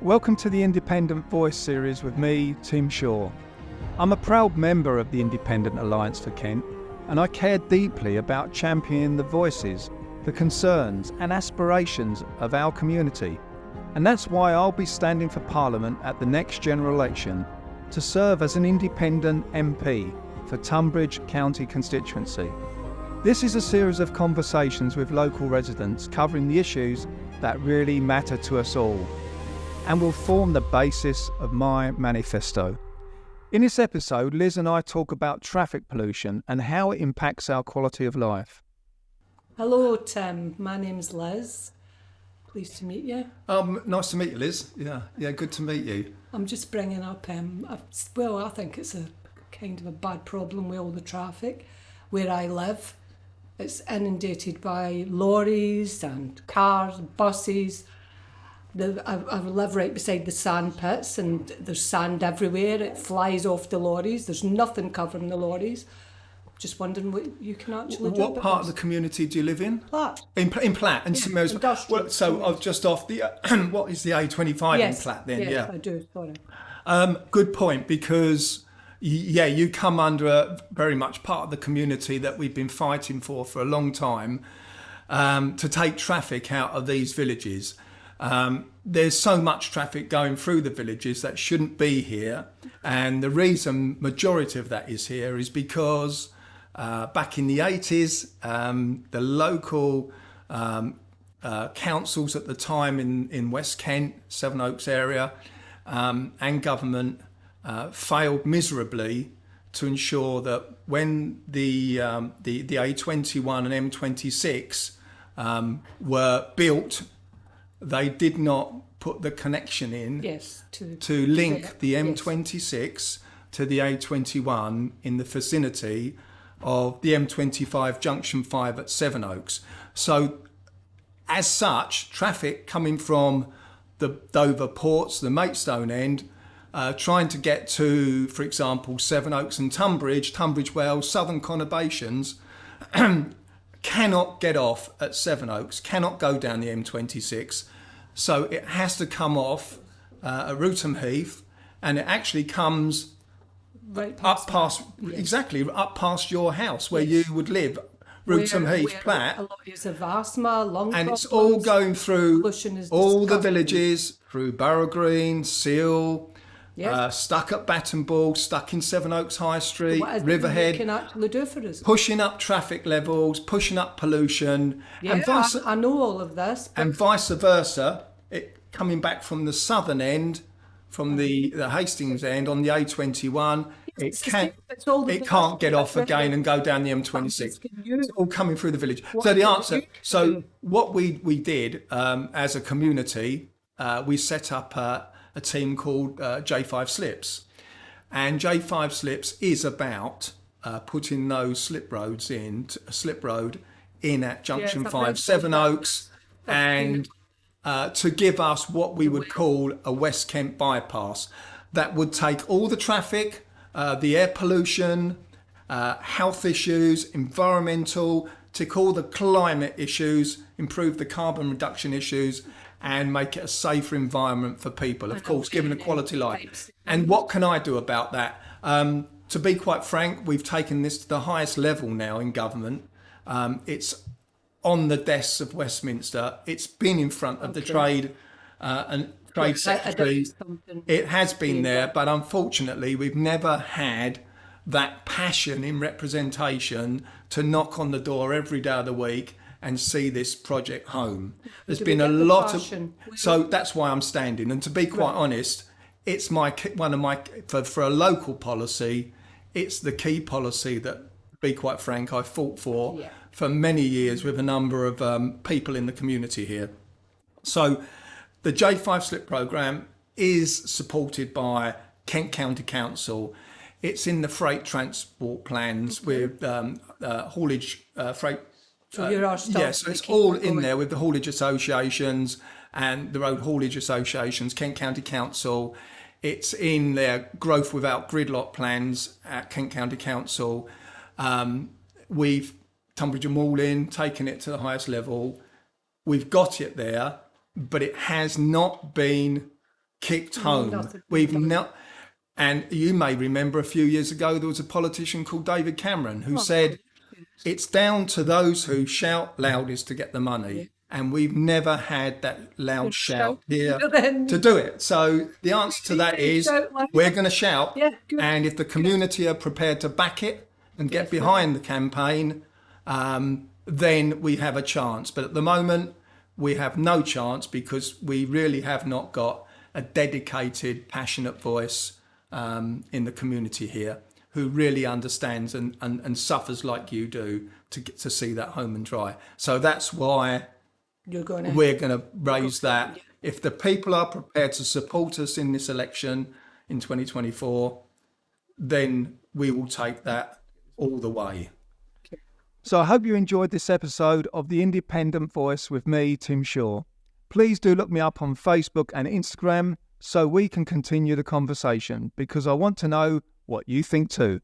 Welcome to the Independent Voice series with me, Tim Shaw. I'm a proud member of the Independent Alliance for Kent, and I care deeply about championing the voices, the concerns and aspirations of our community. And that's why I'll be standing for Parliament at the next general election to serve as an independent MP for Tunbridge County constituency. This is a series of conversations with local residents covering the issues that really matter to us all, and will form the basis of my manifesto. In this episode, Liz and I talk about traffic pollution and how it impacts our quality of life. Hello, Tim. My name's Liz. Pleased to meet you. Nice to meet you, Liz. Yeah, good to meet you. I'm just bringing up, I think it's a kind of a bad problem with all the traffic where I live. It's inundated by lorries and cars, buses. I live right beside the sand pits and there's sand everywhere. It flies off the lorries. There's nothing covering the lorries. Just wondering what you can actually do. What part of the community do you live in? Platt. In Platt and St Mary's. Industrial. So I've just off the what is the A25 in Platt then? Yes, Yeah, I do. Sorry. good point, because you come under a very much part of the community that we've been fighting for a long time, to take traffic out of these villages. There's so much traffic going through the villages that shouldn't be here, and the reason majority of that is here is because back in the 80s, the local councils at the time in West Kent, Sevenoaks area, and government failed miserably to ensure that when the A21 and M26 were built, they did not put the connection in to link the M26 to the A21 in the vicinity of the M25 Junction 5 at Sevenoaks. So as such, traffic coming from the Dover ports, the Maidstone end, trying to get to, for example, Sevenoaks and Tunbridge Wells, southern conurbations, cannot get off at Sevenoaks, cannot go down the M26. So it has to come off at Rootham Heath, and it actually comes Right up past your house where you would live, Rootham Heath, Platt. A lot of asthma, lung And problems. it's all going through all the disgusting. villages, through Borough Green, Seal, Yes. stuck at Batton Ball, stuck in Sevenoaks High Street, What is it Riverhead, you can actually do for us? pushing up traffic levels, pushing up pollution, and I know all of this. But and vice versa. It coming back from the southern end, from the Hastings end on the A21, it can't get off again and go down the M26. It's all coming through the village. So the answer. So what we did as a community, we set up a team called J5 Slips, and J5 Slips is about putting those slip road in at Junction 5 Sevenoaks, and to give us what we would call a West Kent bypass that would take all the traffic, the air pollution, health issues, environmental, tick all the climate issues, improve the carbon reduction issues, and make it a safer environment for people, of course, given a quality life. And what can I do about that? To be quite frank, we've taken this to the highest level now in government. It's on the desks of Westminster. It's been in front of the Trade and Trade Secretary. It has been there, but unfortunately, we've never had that passion in representation to knock on the door every day of the week and see this project home. There's been a lot of, so that's why I'm standing. And to be quite honest, it's for a local policy, it's the key policy that, to be quite frank, I fought for many years with a number of people in the community here. So the J5 Slip programme is supported by Kent County Council. It's in the freight transport plans with haulage freight. so It's all in there with the haulage associations and the road haulage associations, Kent County Council. It's in their growth without gridlock plans at Kent County Council. We've Tunbridge and Malling, taken it to the highest level. We've got it there, but it has not been kicked home. nothing. We've not. And you may remember a few years ago there was a politician called David Cameron who said it's down to those who shout loudest to get the money. And we've never had that loud shout here to do it. So the answer to that is we're going to shout. Yeah, good. And if the community are prepared to back it and get behind the campaign, then we have a chance. But at the moment, we have no chance because we really have not got a dedicated, passionate voice in the community here who really understands and suffers like you do to get to see that home and dry. So that's why we're going to raise that. If the people are prepared to support us in this election in 2024, then we will take that all the way. So I hope you enjoyed this episode of The Independent Voice with me, Tim Shaw. Please do look me up on Facebook and Instagram so we can continue the conversation, because I want to know what you think too.